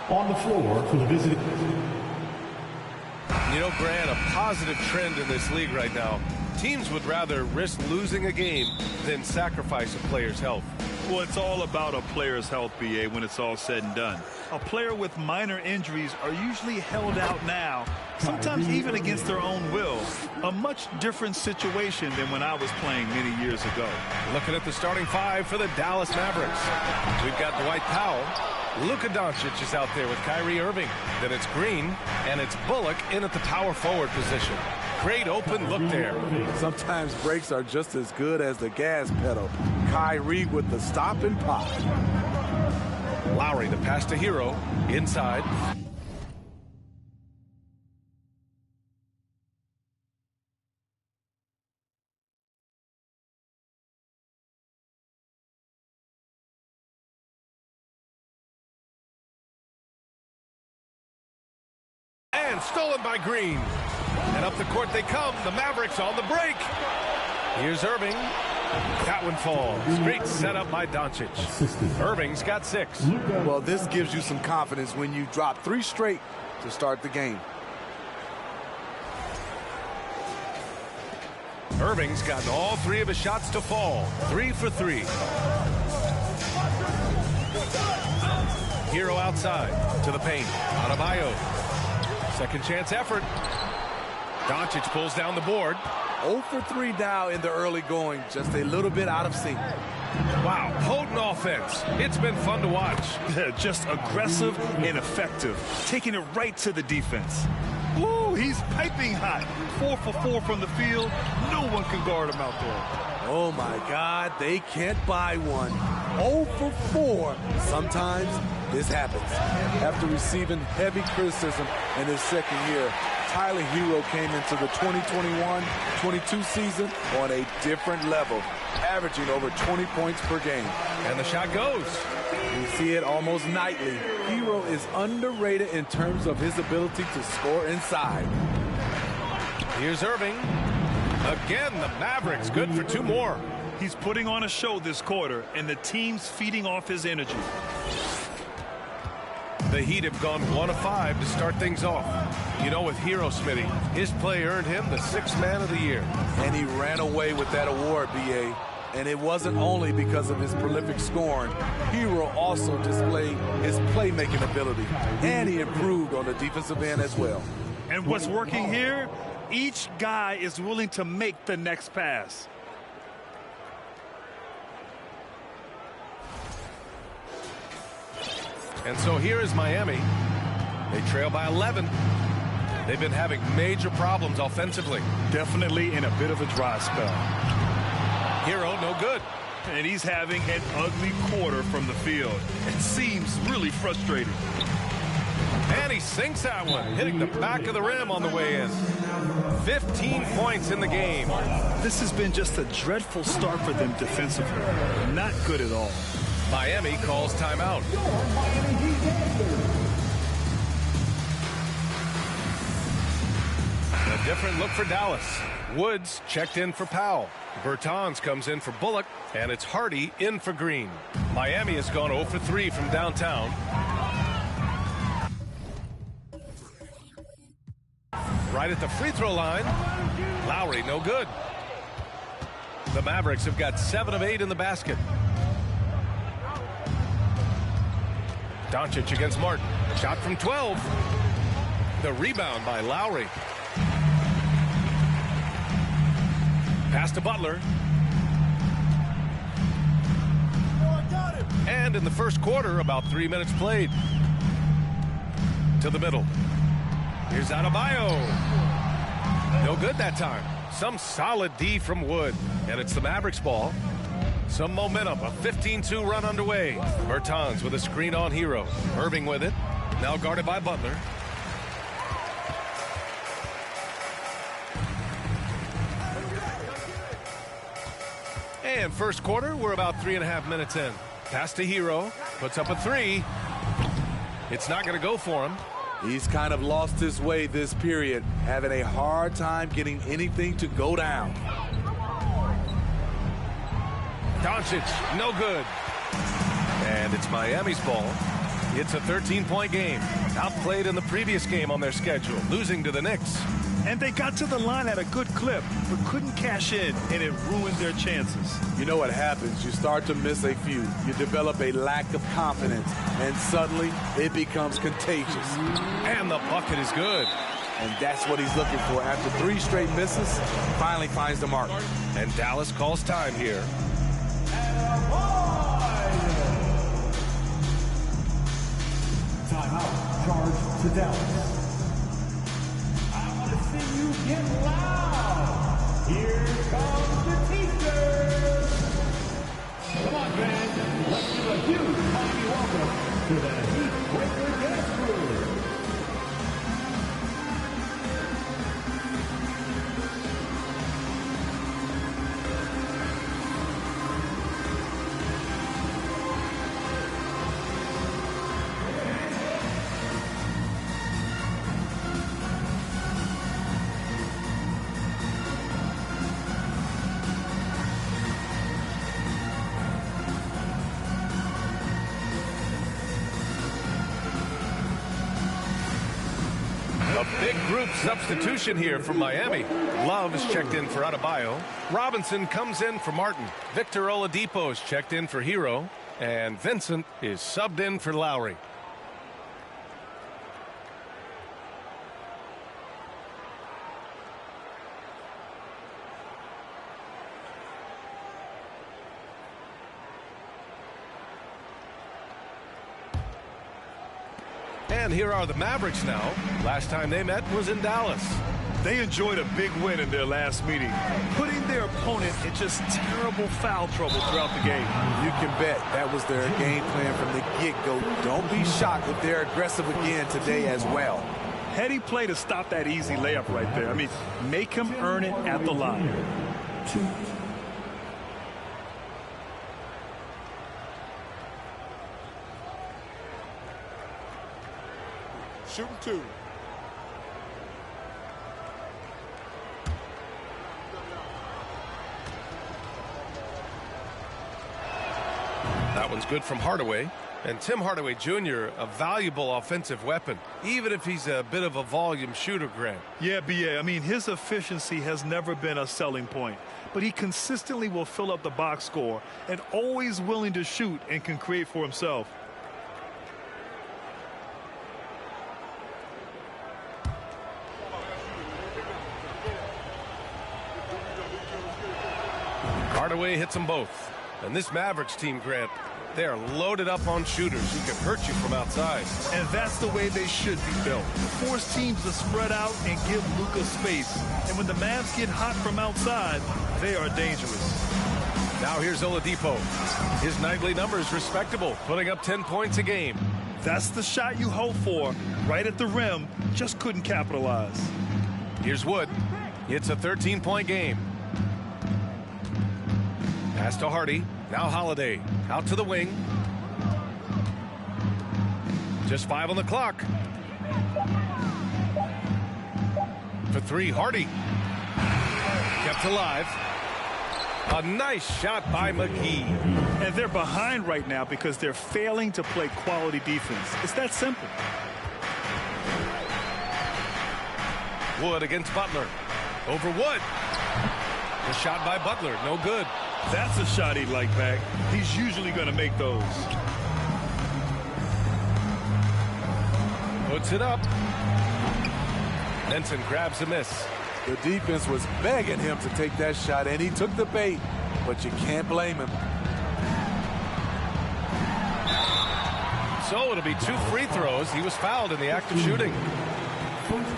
On the floor for the visiting. You know, Grant, a positive trend in this league right now. Teams would rather risk losing a game than sacrifice a player's health. Well, it's all about a player's health, BA, when it's all said and done. A player with minor injuries are usually held out now, sometimes even against their own will. A much different situation than when I was playing many years ago. Looking at the starting five for the Dallas Mavericks. We've got Dwight Powell. Luka Doncic is out there with Kyrie Irving. Then it's Green, and it's Bullock in at the power forward position. Great open look there. Sometimes breaks are just as good as the gas pedal. Kyrie with the stop and pop. Lowry, the pass to Hero, inside. And stolen by Green. And up the court they come. The Mavericks on the break. Here's Irving. That one falls. Great setup by Doncic. Irving's got 6. Well, this gives you some confidence when you drop 3 straight to start the game. Irving's gotten all 3 of his shots to fall. 3 for 3. Hero outside to the paint. Adebayo. Second chance effort. Doncic pulls down the board. 0 for 3 now in the early going. Just a little bit out of sync. Wow, potent offense. It's been fun to watch. Just aggressive and effective. Taking it right to the defense. Ooh, he's piping hot. 4 for 4 from the field. No one can guard him out there. Oh, my God. They can't buy one. 0 for 4. Sometimes this happens. After receiving heavy criticism in his second year, Tyler Hero came into the 2021-22 season on a different level, averaging over 20 points per game. And the shot goes. You see it almost nightly. Hero is underrated in terms of his ability to score inside. Here's Irving. Again, the Mavericks good for 2 more. He's putting on a show this quarter, and the team's feeding off his energy. The Heat have gone 1 of 5 to start things off. You know, with Hero, Smitty, his play earned him the 6th man of the year. And he ran away with that award, B.A. And it wasn't only because of his prolific scoring. Hero also displayed his playmaking ability, and he improved on the defensive end as well. And what's working here? Each guy is willing to make the next pass. And so here is Miami. They trail by 11. They've been having major problems offensively. Definitely in a bit of a dry spell. Hero, no good. And he's having an ugly quarter from the field. It seems really frustrating. And he sinks that one, hitting the back of the rim on the way in. 15 points in the game. This has been just a dreadful start for them defensively. Not good at all. Miami calls timeout. A different look for Dallas. Woods checked in for Powell. Bertans comes in for Bullock, and it's Hardy in for Green. Miami has gone 0 for 3 from downtown. Right at the free throw line. Lowry, no good. The Mavericks have got 7 of 8 in the basket. Doncic against Martin. Shot from 12. The rebound by Lowry. Pass to Butler. And in the first quarter, about 3 minutes played. To the middle. Here's Adebayo. No good that time. Some solid D from Wood. And it's the Mavericks ball. Some momentum. A 15-2 run underway. Bertans with a screen on Hero. Irving with it. Now guarded by Butler. And first quarter, we're about 3.5 minutes in. Pass to Hero. Puts up a 3. It's not going to go for him. He's kind of lost his way this period, having a hard time getting anything to go down. Doncic, no good. And it's Miami's ball. It's a 13-point game. Outplayed in the previous game on their schedule, losing to the Knicks. And they got to the line at a good clip, but couldn't cash in, and it ruined their chances. You know what happens? You start to miss a few. You develop a lack of confidence, and suddenly it becomes contagious. And the bucket is good. And that's what he's looking for. After 3 straight misses, finally finds the mark. And Dallas calls time here. Timeout. Charge to Dallas. I want to see you get loud. Here comes the teacher. Come on, fans. Let's give a huge mighty welcome to the Heat Breaker Dance Crew. A big group substitution here from Miami. Love is checked in for Adebayo. Robinson comes in for Martin. Victor Oladipo is checked in for Hero. And Vincent is subbed in for Lowry. And here are the Mavericks now. Last time they met was in Dallas. They enjoyed a big win in their last meeting, putting their opponent in just terrible foul trouble throughout the game. You can bet that was their game plan from the get-go. Don't be shocked if they're aggressive again today as well. Heady play to stop that easy layup right there. I mean, make him earn it at the line. Shooting 2. That one's good from Hardaway. And Tim Hardaway Jr., a valuable offensive weapon, even if he's a bit of a volume shooter, Grant. Yeah, B.A. I mean, his efficiency has never been a selling point, but he consistently will fill up the box score and always willing to shoot and can create for himself. Hardaway hits them both. And this Mavericks team, Grant, they are loaded up on shooters who can hurt you from outside. And that's the way they should be built. Force teams to spread out and give Luka space. And when the Mavs get hot from outside, they are dangerous. Now here's Oladipo. His nightly numbers respectable, putting up 10 points a game. That's the shot you hope for, right at the rim, just couldn't capitalize. Here's Wood. It's a 13-point game. Pass to Hardy. Now Holiday. Out to the wing. Just 5 on the clock. For 3, Hardy. Kept alive. A nice shot by McGee. And they're behind right now because they're failing to play quality defense. It's that simple. Wood against Butler. Over Wood. The shot by Butler. No good. That's a shot he'd like back. He's usually going to make those. Puts it up. Benson grabs a miss. The defense was begging him to take that shot, and he took the bait, but you can't blame him. So it'll be 2 free throws. He was fouled in the act of shooting.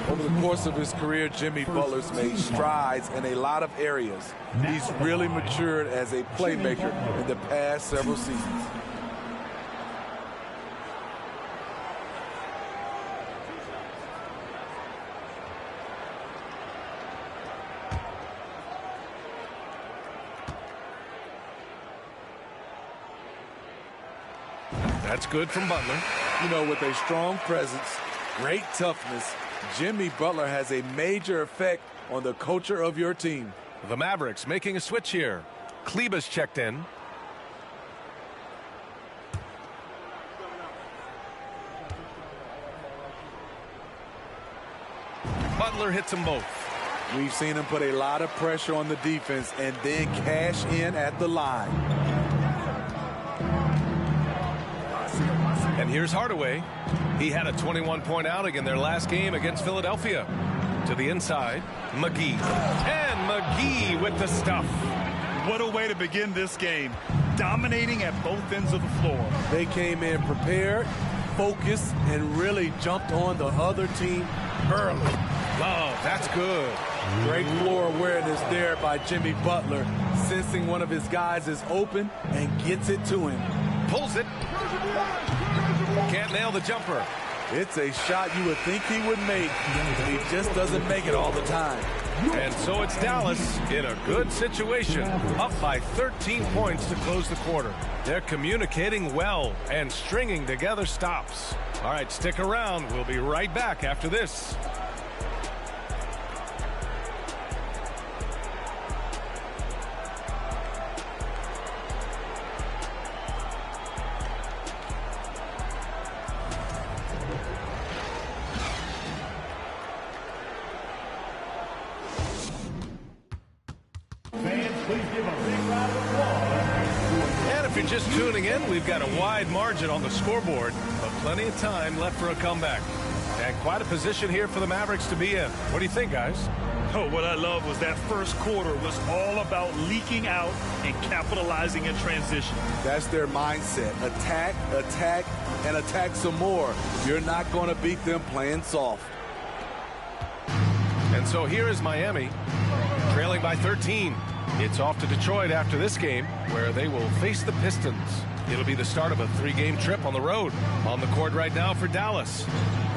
Over the course of his career, Jimmy Butler's made strides in a lot of areas. He's really matured as a playmaker in the past several seasons. That's good from Butler. You know, with a strong presence, great toughness, Jimmy Butler has a major effect on the culture of your team. The Mavericks making a switch here. Kleber's checked in. Butler hits them both. We've seen him put a lot of pressure on the defense and then cash in at the line. And here's Hardaway. He had a 21-point outing in their last game against Philadelphia. To the inside, McGee. And McGee with the stuff. What a way to begin this game. Dominating at both ends of the floor. They came in prepared, focused, and really jumped on the other team early. Love, that's good. Great floor awareness there by Jimmy Butler, sensing one of his guys is open and gets it to him. Pulls it. Can't nail the jumper. It's a shot you would think he would make. He just doesn't make it all the time. And so it's Dallas in a good situation, up by 13 points to close the quarter. They're communicating well and stringing together stops. All right, stick around. We'll be right back after this. And if you're just tuning in, we've got a wide margin on the scoreboard, but plenty of time left for a comeback. And quite a position here for the Mavericks to be in. What do you think, guys? Oh, what I love was that first quarter was all about leaking out and capitalizing in transition. That's their mindset. Attack, attack, and attack some more. You're not going to beat them playing soft. And so here is Miami, trailing by 13. It's off to Detroit after this game, where they will face the Pistons. It'll be the start of a 3-game trip on the road. On the court right now for Dallas,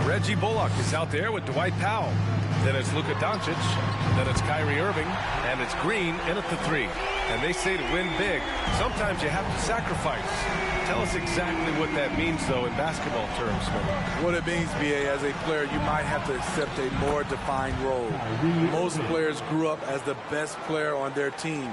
Reggie Bullock is out there with Dwight Powell. Then it's Luka Doncic. Then it's Kyrie Irving. And it's Green in at the 3. And they say to win big, sometimes you have to sacrifice. Tell us exactly what that means, though, in basketball terms. What it means, B.A., as a player, you might have to accept a more defined role. Most players grew up as the best player on their team.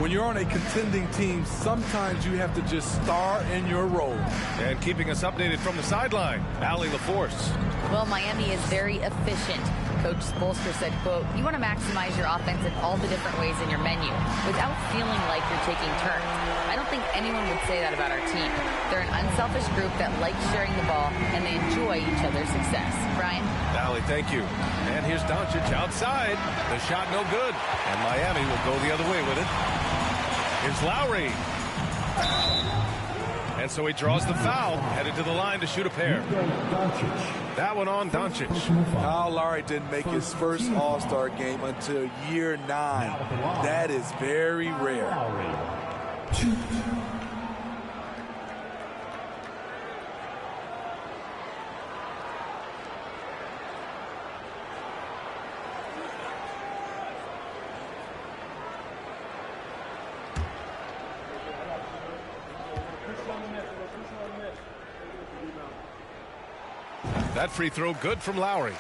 When you're on a contending team, sometimes you have to just star in your role. And keeping us updated from the sideline, Allie LaForce. Well, Miami is very efficient. Coach Spoelstra said, quote, "You want to maximize your offense in all the different ways in your menu without feeling like you're taking turns." I don't think anyone would say that about our team. They're an unselfish group that likes sharing the ball, and they enjoy each other's success. Brian? Allie, thank you. And here's Doncic outside. The shot no good. And Miami will go the other way with it. Here's Lowry. And so he draws the foul, headed to the line to shoot a pair. That one on Doncic. Kyle Lowry didn't make his first All-Star game until year 9. That is very rare. That free throw good from Lowry.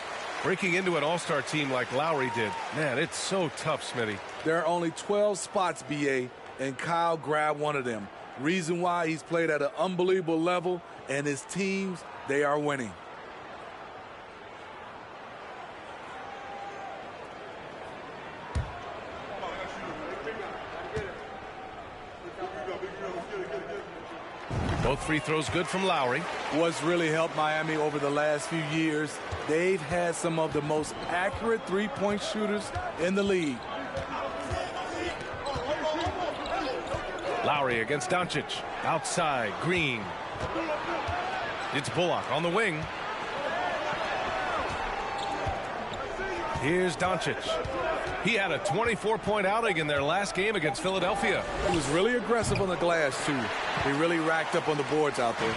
Breaking into an all-star team like Lowry did. Man, it's so tough, Smitty. There are only 12 spots, B.A., and Kyle grabbed one of them. Reason why he's played at an unbelievable level, and his teams, they are winning. Both free throws good from Lowry. What's really helped Miami over the last few years, they've had some of the most accurate three-point shooters in the league. Lowry against Doncic. Outside, Green. It's Bullock on the wing. Here's Doncic. He had a 24-point outing in their last game against Philadelphia. He was really aggressive on the glass, too. He really racked up on the boards out there.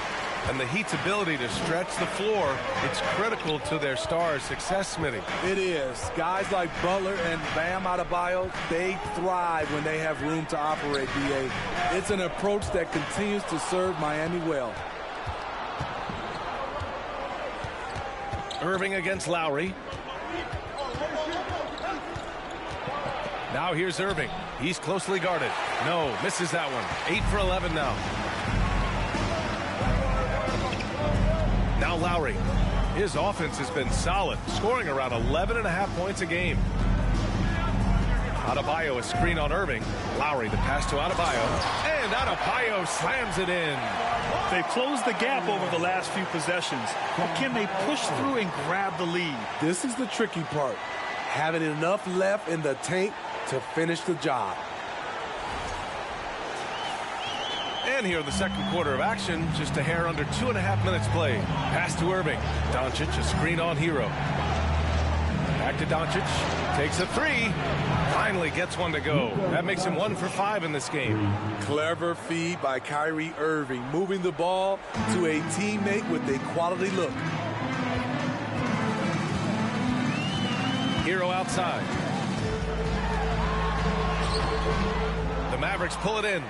And the Heat's ability to stretch the floor, it's critical to their stars' success, Smitty. It is. Guys like Butler and Bam Adebayo, they thrive when they have room to operate, B.A. It's an approach that continues to serve Miami well. Irving against Lowry. Now here's Irving. He's closely guarded. No, misses that one. 8 for 11 now. Now Lowry. His offense has been solid, scoring around 11.5 points a game. Adebayo, a screen on Irving. Lowry, the pass to Adebayo. And Adebayo slams it in. They've closed the gap over the last few possessions. But can they push through and grab the lead? This is the tricky part. Having enough left in the tank to finish the job. And here in the second quarter of action, just a hair under 2.5 minutes played. Pass to Irving. Doncic, a screen on Hero. Back to Doncic. Takes a three. Finally gets one to go. That makes him 1 for 5 in this game. Clever feed by Kyrie Irving, moving the ball to a teammate with a quality look. Hero outside. The Mavericks pull it in.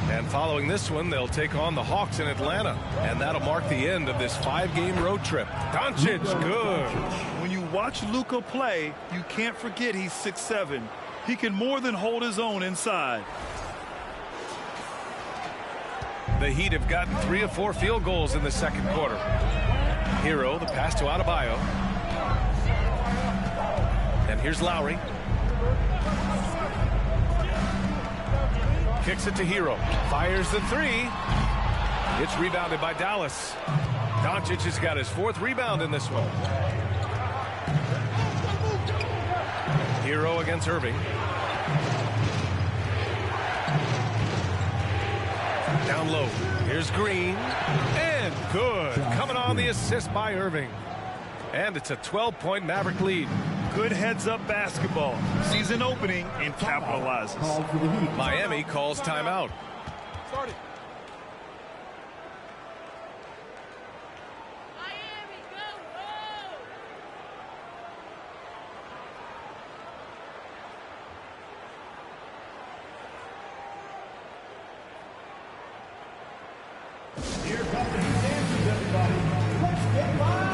And following this one, they'll take on the Hawks in Atlanta. And that'll mark the end of this 5-game road trip. Doncic, good. When you watch Luka play, you can't forget he's 6'7". He can more than hold his own inside. The Heat have gotten 3 of 4 field goals in the second quarter. Hero, the pass to Adebayo. And here's Lowry. Kicks it to Hero. Fires the three. It's rebounded by Dallas. Doncic has got his 4th rebound in this one. Hero against Irving. Down low. Here's Green. And good. Coming on the assist by Irving. And it's a 12-point Maverick lead. Good heads-up basketball. Sees an opening and capitalizes. Miami calls timeout. Here comes the dancers, everybody. Let's get loud.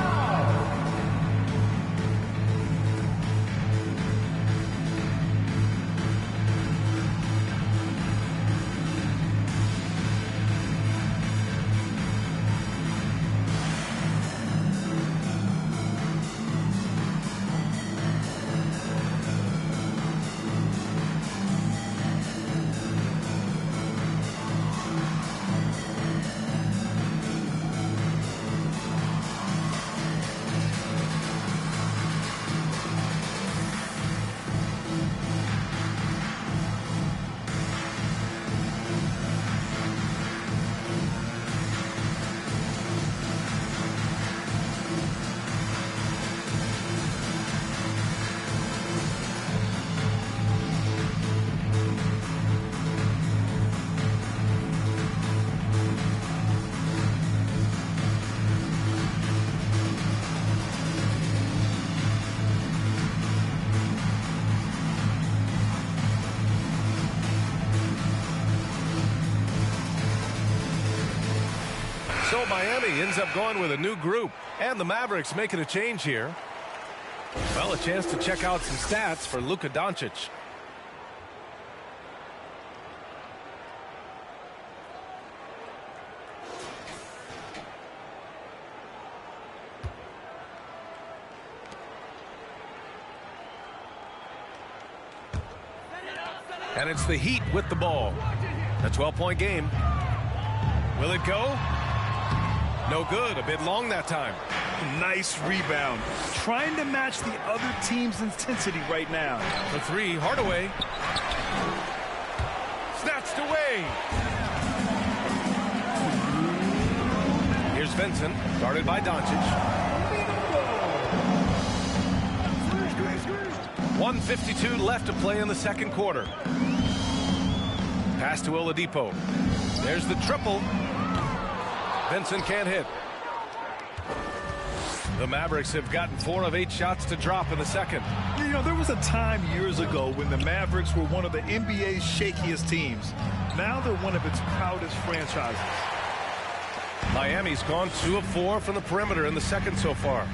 So Miami ends up going with a new group. And the Mavericks making a change here. Well, a chance to check out some stats for Luka Doncic. And it's the Heat with the ball. A 12-point game. Will it go? No good. A bit long that time. Nice rebound. Trying to match the other team's intensity right now. The three, Hardaway. Snatched away. Here's Vincent, guarded by Doncic. 1:52 left to play in the second quarter. Pass to Oladipo. There's the triple. Vincent can't hit. The Mavericks have gotten 4 of 8 shots to drop in the second. You know, there was a time years ago when the Mavericks were one of the NBA's shakiest teams. Now they're one of its proudest franchises. Miami's gone 2 of 4 from the perimeter in the second so far.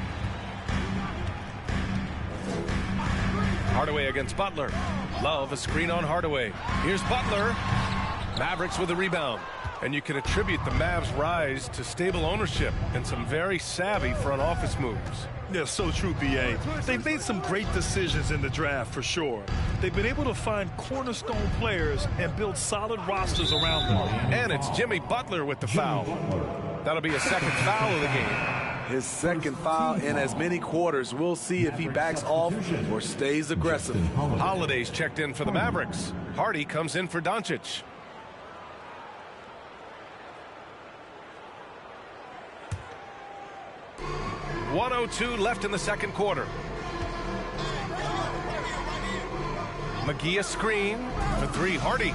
Hardaway against Butler. Love, a screen on Hardaway. Here's Butler. Mavericks with a rebound. And you can attribute the Mavs' rise to stable ownership and some very savvy front office moves. Yeah, so true, B.A. They've made some great decisions in the draft for sure. They've been able to find cornerstone players and build solid rosters around them. And it's Jimmy Butler with the foul. That'll be a second foul of the game. His second foul in as many quarters. We'll see if he backs off or stays aggressive. Holiday's checked in for the Mavericks. Hardy comes in for Doncic. .102 left in the second quarter. McGee a screen for three. Hardy.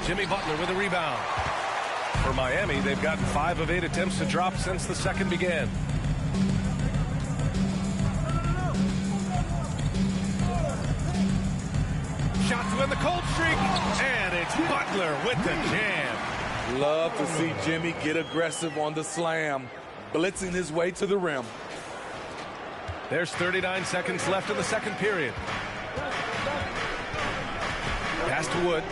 Jimmy Butler with a rebound. For Miami, they've gotten 5 of 8 attempts to drop since the second began. Shot to end the cold streak, and it's Butler with the jam. Love to see Jimmy get aggressive on the slam, blitzing his way to the rim. There's 39 seconds left in the second period. Pass to Wood.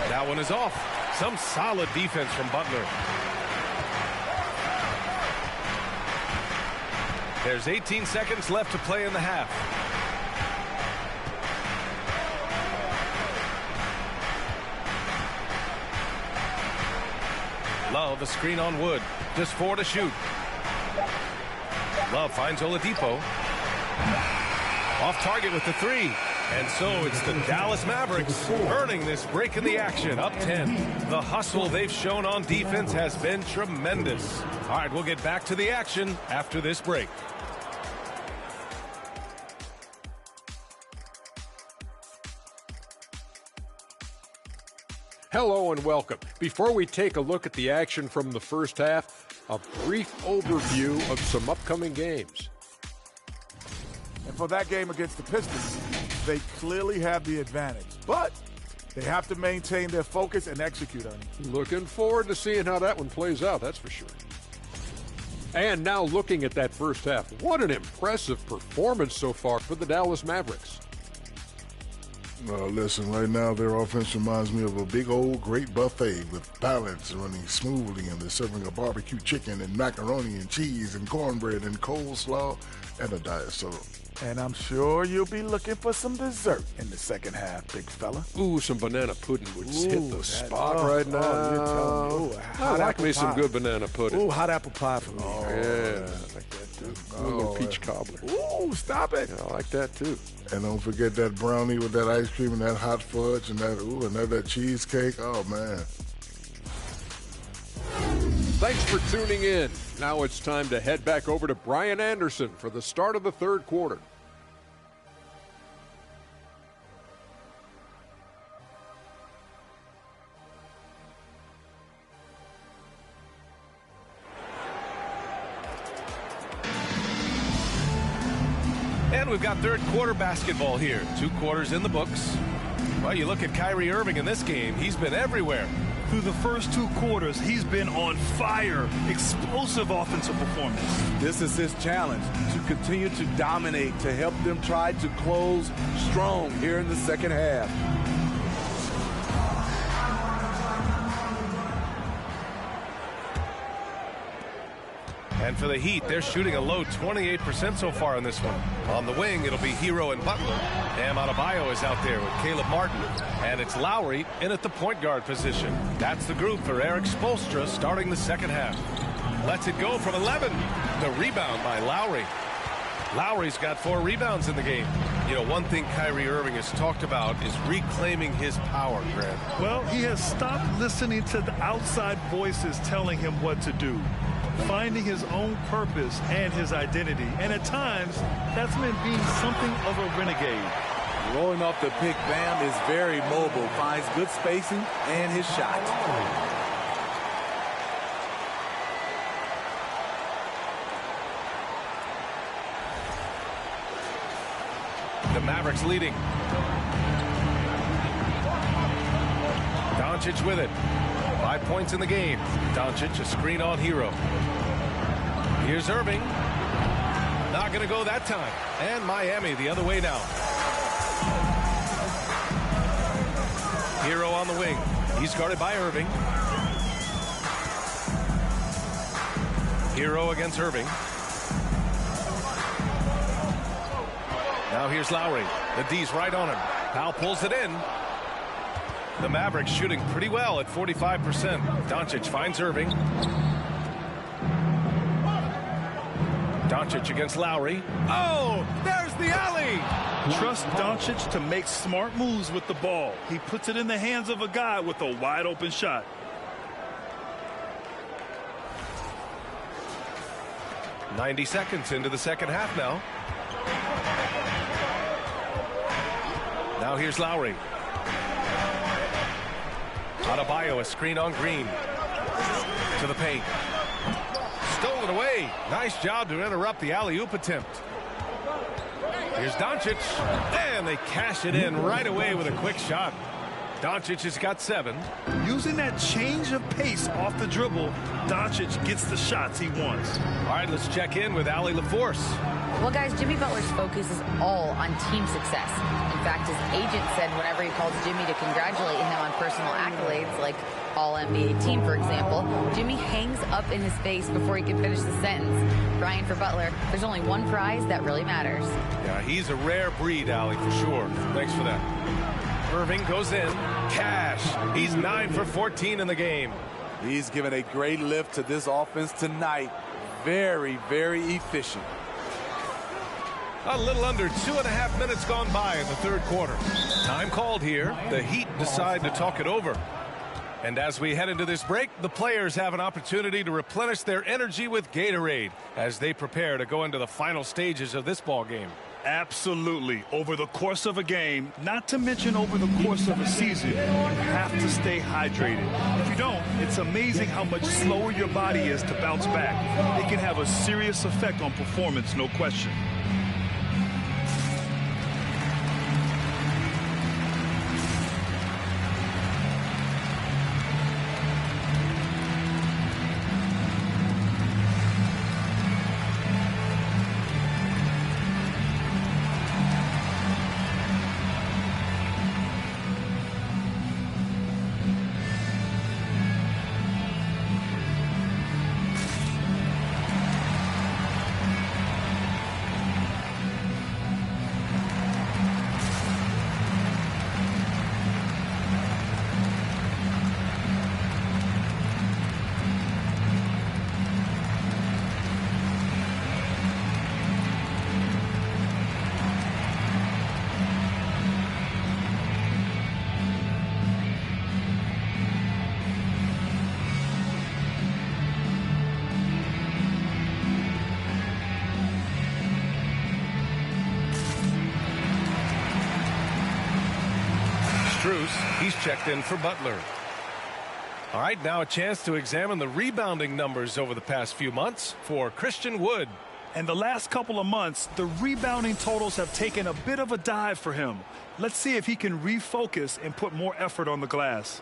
That one is off. Some solid defense from Butler. There's 18 seconds left to play in the half. Love a screen on Wood. Just 4 to shoot. Love finds Oladipo. Off target with the 3. And so it's the Dallas Mavericks earning this break in the action, up 10. The hustle they've shown on defense has been tremendous. All right, we'll get back to the action after this break. Hello and welcome. Before we take a look at the action from the first half, a brief overview of some upcoming games. And for that game against the Pistons, they clearly have the advantage. But they have to maintain their focus and execute on it. Looking forward to seeing how that one plays out, that's for sure. And now looking at that first half, what an impressive performance so far for the Dallas Mavericks. Listen, right now their offense reminds me of a big old great buffet with pallets running smoothly, and they're serving a barbecue chicken and macaroni and cheese and cornbread and coleslaw and a diet soda. And I'm sure you'll be looking for some dessert in the second half, big fella. Ooh, some banana pudding would hit the spot right now. You're telling me. I like me some good banana pudding. Ooh, hot apple pie for me. Yeah, I like that too. A little peach cobbler. Ooh, stop it. I like that too. And don't forget that brownie with that ice cream and that hot fudge and that cheesecake. Oh, man. Thanks for tuning in. Now it's time to head back over to Brian Anderson for the start of the third quarter. And we've got third quarter basketball here. 2 quarters in the books. Well, you look at Kyrie Irving in this game. He's been everywhere. Through the first 2 quarters, he's been on fire. Explosive offensive performance. This is his challenge, to continue to dominate, to help them try to close strong here in the second half. And for the Heat, they're shooting a low 28% so far in this one. On the wing, it'll be Hero and Butler. Bam Adebayo is out there with Caleb Martin. And it's Lowry in at the point guard position. That's the group for Eric Spoelstra starting the second half. Lets it go from 11. The rebound by Lowry. Lowry's got 4 rebounds in the game. You know, one thing Kyrie Irving has talked about is reclaiming his power, Grant. Well, he has stopped listening to the outside voices telling him what to do. Finding his own purpose and his identity. And at times, that's meant being something of a renegade. Rolling off the pick, Bam is very mobile, finds good spacing and his shot. The Mavericks leading. Doncic with it. 5 points in the game. Doncic a screen on Hero. Here's Irving. Knock going to go that time. And Miami the other way now. Hero on the wing. He's guarded by Irving. Hero against Irving. Now here's Lowry. The D's right on him. Powell pulls it in. The Mavericks shooting pretty well at 45%. Doncic finds Irving. Doncic against Lowry. Oh, there's the alley. Trust Doncic to make smart moves with the ball. He puts it in the hands of a guy with a wide open shot. .90 seconds into the second half now. Now here's Lowry. Adebayo, a screen on Green. To the paint. Stolen away. Nice job to interrupt the alley-oop attempt. Here's Doncic. And they cash it in right away with a quick shot. Doncic has got 7. Using that change of pace off the dribble, Doncic gets the shots he wants. All right, let's check in with Allie LaForce. Well, guys, Jimmy Butler's focus is all on team success. In fact, his agent said whenever he calls Jimmy to congratulate him on personal accolades, like All-NBA team, for example, Jimmy hangs up in his face before he can finish the sentence. Brian, for Butler, there's only one prize that really matters. Yeah, he's a rare breed, Allie, for sure. Thanks for that. Irving goes in. Cash. He's 9 for 14 in the game. He's given a great lift to this offense tonight. Very, very efficient. A little under 2.5 minutes gone by in the third quarter. Time called here. The Heat decide to talk it over. And as we head into this break, the players have an opportunity to replenish their energy with Gatorade as they prepare to go into the final stages of this ball game. Absolutely. Over the course of a game, not to mention over the course of a season, you have to stay hydrated. If you don't, it's amazing how much slower your body is to bounce back. It can have a serious effect on performance, no question. He's checked in for Butler. All right, now a chance to examine the rebounding numbers over the past few months for Christian Wood. And the last couple of months, the rebounding totals have taken a bit of a dive for him. Let's see if he can refocus and put more effort on the glass.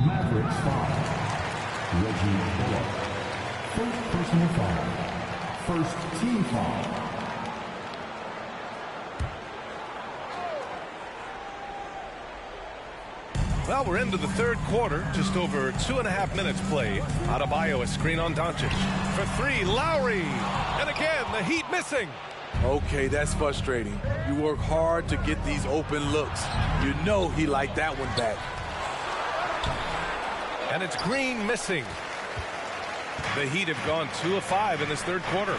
Mavericks foul. Reggie Bullock. First personal foul. First team foul. Well, we're into the third quarter. Just over 2.5 minutes played. Adebayo, a screen on Doncic. For 3, Lowry. And again, the Heat missing. Okay, that's frustrating. You work hard to get these open looks. You know he liked that one back. And it's Green missing. The Heat have gone 2 of 5 in this third quarter.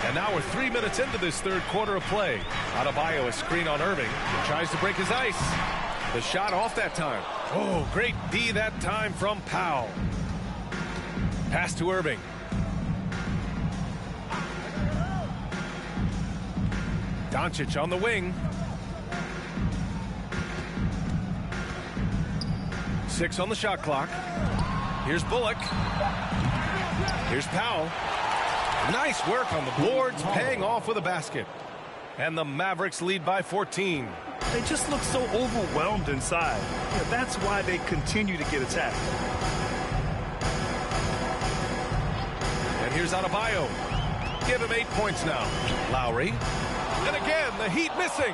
And now we're 3 minutes into this third quarter of play. Adebayo, a screen on Irving. Tries to break his ice. The shot off that time. Oh, great D that time from Powell. Pass to Irving. Doncic on the wing. 6 on the shot clock. Here's Bullock. Here's Powell. Nice work on the boards, paying off with a basket. And the Mavericks lead by 14. They just look so overwhelmed inside. Yeah, that's why they continue to get attacked. And here's Adebayo. Give him 8 points now. Lowry. And again, the Heat missing.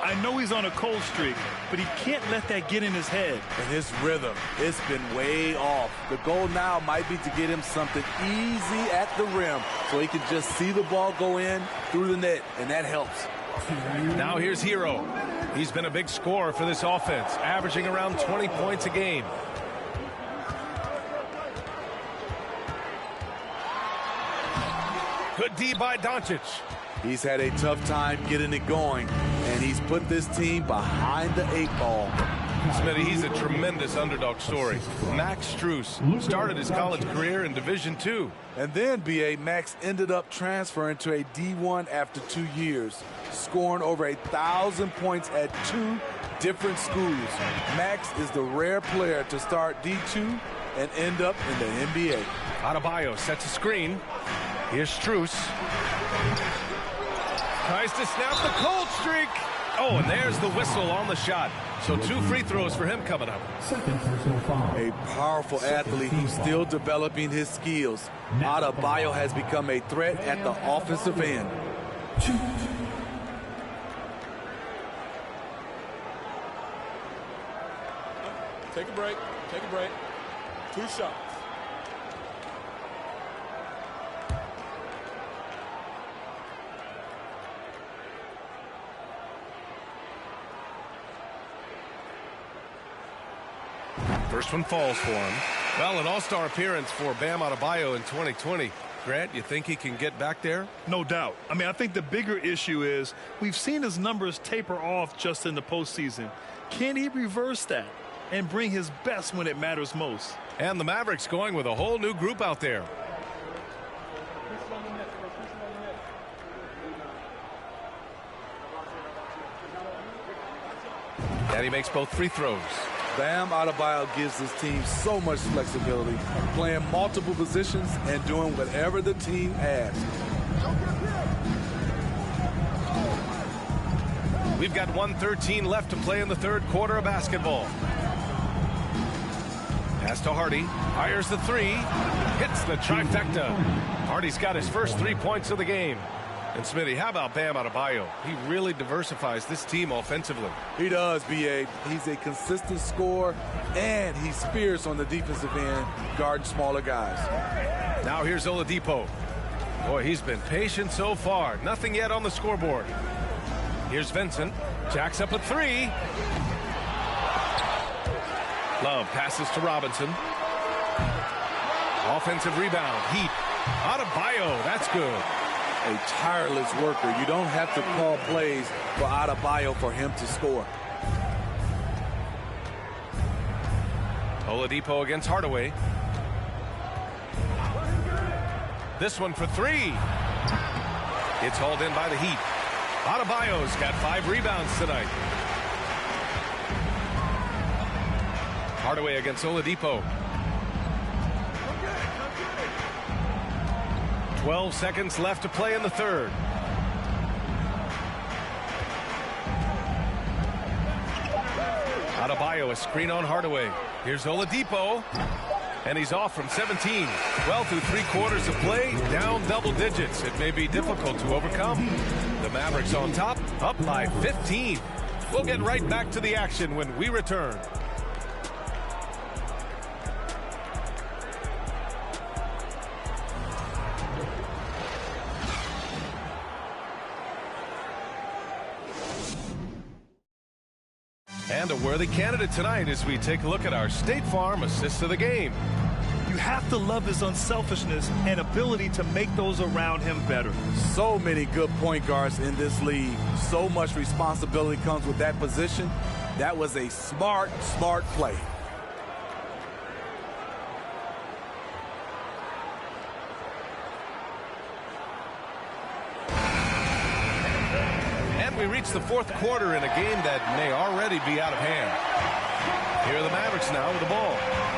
I know he's on a cold streak, but he can't let that get in his head. And his rhythm, it's been way off. The goal now might be to get him something easy at the rim so he can just see the ball go in through the net, and that helps. Now here's Hero. He's been a big scorer for this offense, averaging around 20 points a game. Good D by Doncic. He's had a tough time getting it going, and he's put this team behind the 8 ball. Smitty, he's a tremendous underdog story. Max Strus started his college career in Division II. And then, B.A., Max ended up transferring to a D1 after 2 years, scoring over 1,000 points at 2 different schools. Max is the rare player to start D2 and end up in the NBA. Adebayo sets a screen. Here's Strus. Tries to snap the cold streak. Oh, and there's the whistle on the shot. So 2 free throws for him coming up. A powerful athlete who's still developing his skills. Adebayo has become a threat at the offensive end. Take a break. Take a break. 2 shots. First one falls for him. Well, an all-star appearance for Bam Adebayo in 2020. Grant, you think he can get back there? No doubt. I mean, I think the bigger issue is we've seen his numbers taper off just in the postseason. Can he reverse that and bring his best when it matters most? And the Mavericks going with a whole new group out there. And he makes both free throws. Bam Adebayo gives his team so much flexibility, playing multiple positions and doing whatever the team asks. We've got 1:13 left to play in the third quarter of basketball. Pass to Hardy. Fires the 3. Hits the trifecta. Hardy's got his first 3 points of the game. And Smitty, how about Bam Adebayo? He really diversifies this team offensively. He does, B.A. He's a consistent scorer, and he's fierce on the defensive end, guarding smaller guys. Now here's Oladipo. Boy, he's been patient so far. Nothing yet on the scoreboard. Here's Vincent. Jacks up a 3. Love passes to Robinson. Offensive rebound. Heat. Adebayo. That's good. A tireless worker. You don't have to call plays for Adebayo for him to score. Oladipo against Hardaway. This one for 3. It's hauled in by the Heat. Adebayo's got 5 rebounds tonight. Hardaway against Oladipo. 12 seconds left to play in the third. Adebayo, a screen on Hardaway. Here's Oladipo. And he's off from 17. Well, through 3 quarters of play, down double digits. It may be difficult to overcome. The Mavericks on top, up by 15. We'll get right back to the action when we return. And a worthy candidate tonight as we take a look at our State Farm assist of the game. You have to love his unselfishness and ability to make those around him better. So many good point guards in this league. So much responsibility comes with that position. That was a smart play. We reach the fourth quarter in a game that may already be out of hand. Here are the Mavericks now with the ball.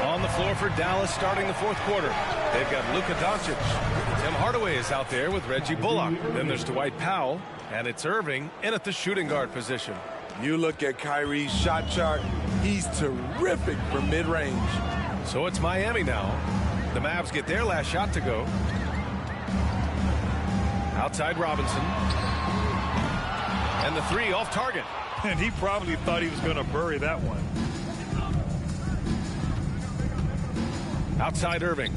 On the floor for Dallas starting the fourth quarter. They've got Luka Doncic. Tim Hardaway is out there with Reggie Bullock. Then there's Dwight Powell. And it's Irving in at the shooting guard position. You look at Kyrie's shot chart. He's terrific from mid-range. So it's Miami now. The Mavs get their last shot to go. Outside Robinson. And the three off target. And he probably thought he was going to bury that one. Outside Irving.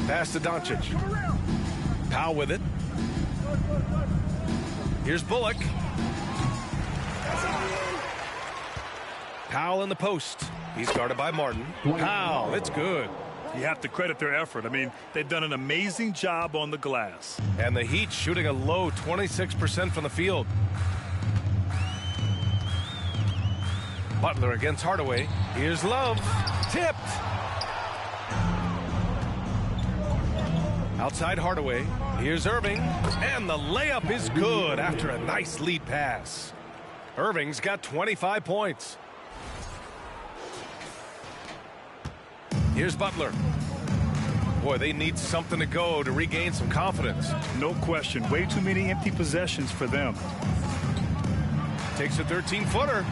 Pass to Doncic. Powell with it. Here's Bullock. Powell in the post. He's guarded by Martin. Powell, it's good. You have to credit their effort. I mean, they've done an amazing job on the glass. And the Heat shooting a low 26% from the field. Butler against Hardaway. Here's Love. Tipped. Outside Hardaway. Here's Irving. And the layup is good after a nice lead pass. Irving's got 25 points. Here's Butler. Boy, they need something to go to regain some confidence. No question. Way too many empty possessions for them. Takes a 13-footer.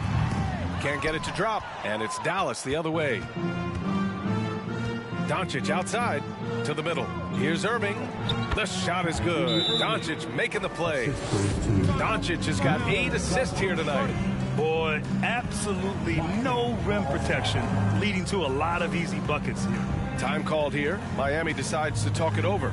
Can't get it to drop. And it's Dallas the other way. Doncic outside to the middle. Here's Irving. The shot is good. Doncic making the play. Doncic has got 8 assists here tonight. Boy, absolutely no rim protection, leading to a lot of easy buckets here. Time called here. Miami decides to talk it over.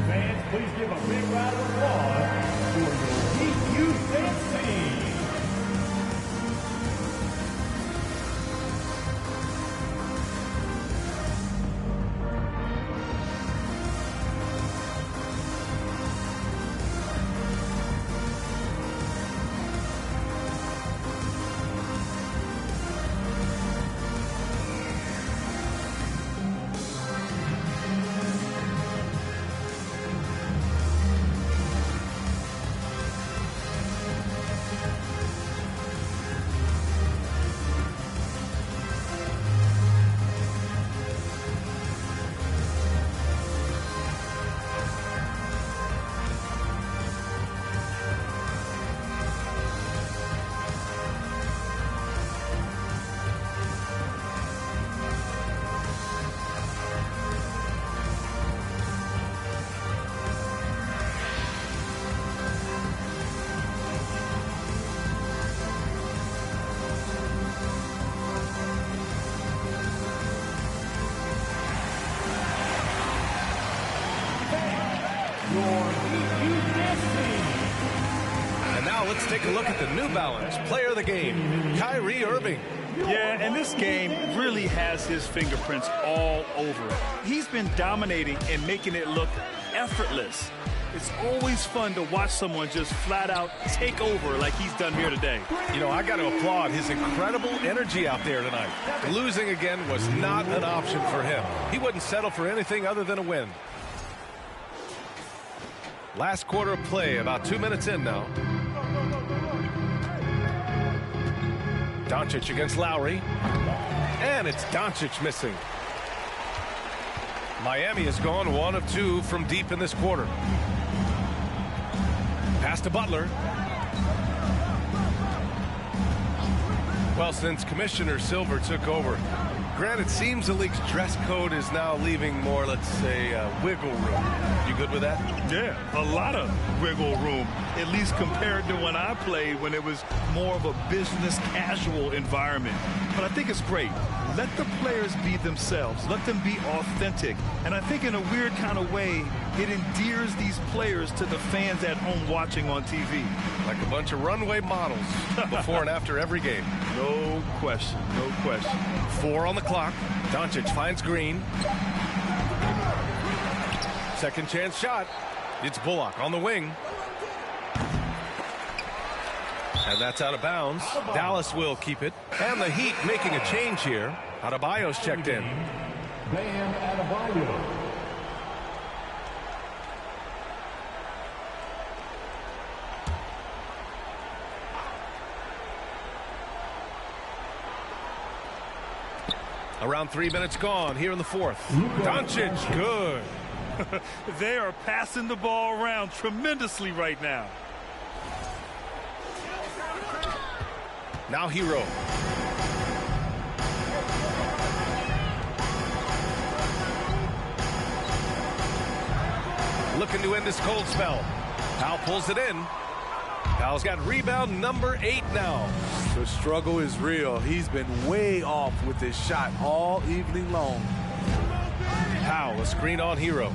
Fans, please give a big round of applause for your Heat USA team. And now let's take a look at the New Balance player of the game, Kyrie Irving. Yeah, and this game really has his fingerprints all over it. He's been dominating and making it look effortless. It's always fun to watch someone just flat out take over like he's done here today. You know, I got to applaud his incredible energy out there tonight. Losing again was not an option for him. He wouldn't settle for anything other than a win. Last quarter of play, about 2 minutes in now. Doncic against Lowry. And it's Doncic missing. Miami has gone 1 of 2 from deep in this quarter. Pass to Butler. Well, since Commissioner Silver took over, granted, it seems the league's dress code is now leaving more, let's say, wiggle room. You good with that? Yeah, a lot of wiggle room, at least compared to when I played, when it was more of a business casual environment. But I think it's great. Let the players be themselves. Let them be authentic. And I think in a weird kind of way, it endears these players to the fans at home watching on TV. Like a bunch of runway models before and after every game. No question, no question. 4 on the clock. Doncic finds Green. Second chance shot. It's Bullock on the wing. And that's out of bounds. Dallas will keep it. And the Heat making a change here. Adebayo's checked in. Bam Adebayo. Around 3 minutes gone here in the fourth. Doncic, good. They are passing the ball around tremendously right now. Now Hero. Looking to end this cold spell. Powell pulls it in. Powell's got rebound number 8 now. The struggle is real. He's been way off with his shot all evening long. Powell, a screen on Hero.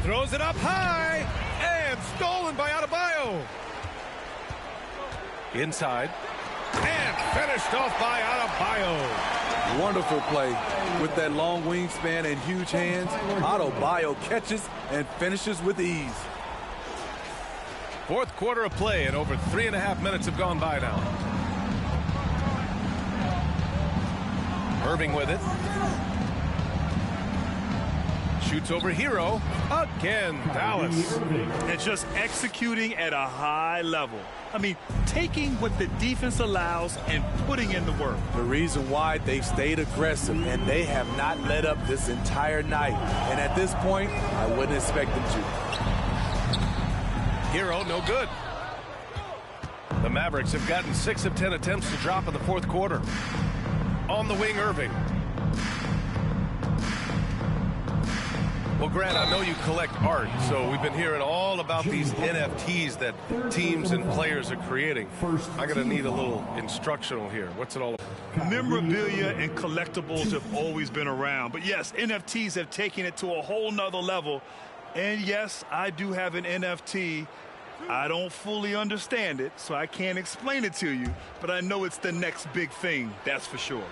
Throws it up high and stolen by Adebayo. Inside and finished off by Adebayo. Wonderful play. With that long wingspan and huge hands, Adebayo catches and finishes with ease. Fourth quarter of play and over 3.5 minutes have gone by now. Irving with it. Shoots over Hero. Again, Dallas. And just executing at a high level. I mean, taking what the defense allows and putting in the work. The reason why they've stayed aggressive and they have not let up this entire night. And at this point, I wouldn't expect them to. Hero, no good. The Mavericks have gotten 6 of 10 attempts to drop in the fourth quarter. On the wing, Irving. Well, Grant, I know you collect art, so we've been hearing all about these NFTs that teams and players are creating. I'm going to need a little instructional here. What's it all about? Memorabilia and collectibles have always been around. But yes, NFTs have taken it to a whole nother level. And yes, I do have an NFT. I don't fully understand it, so I can't explain it to you. But I know it's the next big thing, that's for sure.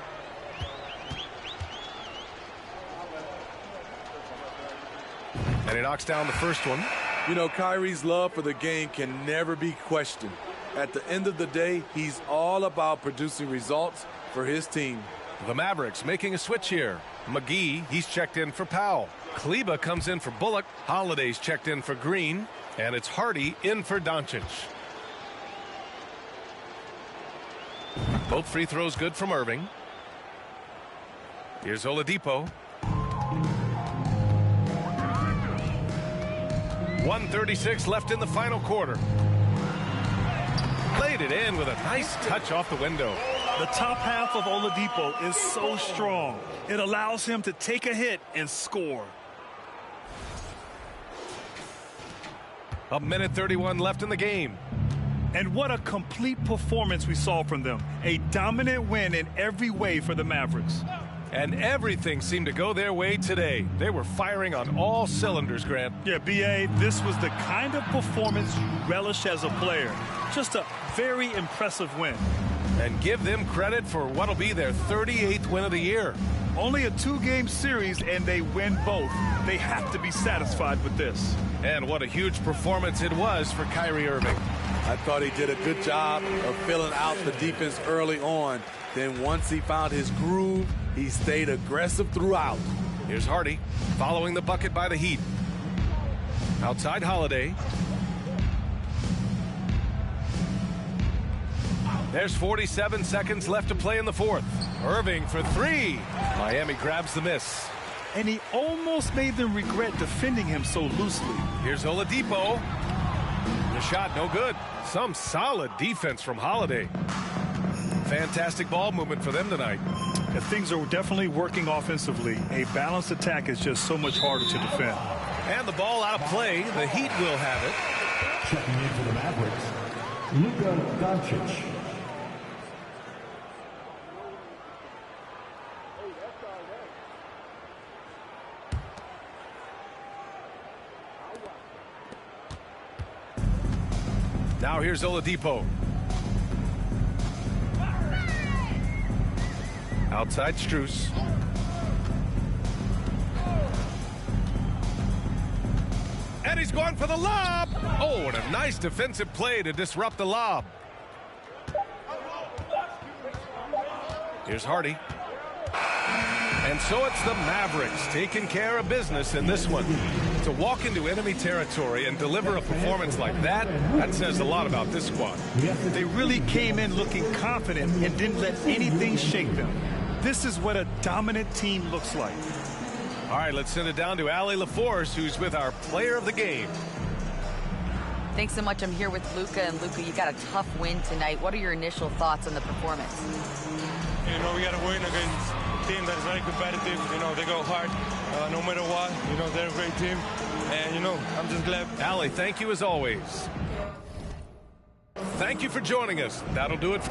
And he knocks down the first one. You know, Kyrie's love for the game can never be questioned. At the end of the day, he's all about producing results for his team. The Mavericks making a switch here. McGee, he's checked in for Powell. Kleba comes in for Bullock. Holiday's checked in for Green. And it's Hardy in for Doncic. Both free throws good from Irving. Here's Oladipo. 1:36 left in the final quarter. Played it in with a nice touch off the window. The top half of Oladipo is so strong. It allows him to take a hit and score. A minute 31 left in the game. And what a complete performance we saw from them. A dominant win in every way for the Mavericks. And everything seemed to go their way today. They were firing on all cylinders, Grant. Yeah, B.A., this was the kind of performance you relish as a player. Just a very impressive win. And give them credit for what'll be their 38th win of the year. Only a 2-game series, and they win both. They have to be satisfied with this. And what a huge performance it was for Kyrie Irving. I thought he did a good job of filling out the defense early on. Then once he found his groove, he stayed aggressive throughout. Here's Hardy following the bucket by the Heat. Outside Holiday. There's 47 seconds left to play in the fourth. Irving for 3. Miami grabs the miss. And he almost made them regret defending him so loosely. Here's Oladipo. The shot no good. Some solid defense from Holiday. Fantastic ball movement for them tonight. And things are definitely working offensively. A balanced attack is just so much harder to defend. And the ball out of play. The Heat will have it. Checking in for the Mavericks, Luka Doncic. Now here's Oladipo. Outside Strus. And he's going for the lob. Oh, and a nice defensive play to disrupt the lob. Here's Hardy. And so it's the Mavericks taking care of business in this one. To walk into enemy territory and deliver a performance like that, that says a lot about this squad. They really came in looking confident and didn't let anything shake them. This is what a dominant team looks like. All right, let's send it down to Allie LaForce, who's with our player of the game. Thanks so much. I'm here with Luka. And Luka, you got a tough win tonight. What are your initial thoughts on the performance? You know, we got to win against a team that is very competitive. You know, they go hard no matter what. You know, they're a great team. And, you know, I'm just glad. Allie, thank you as always. Thank you for joining us. That'll do it.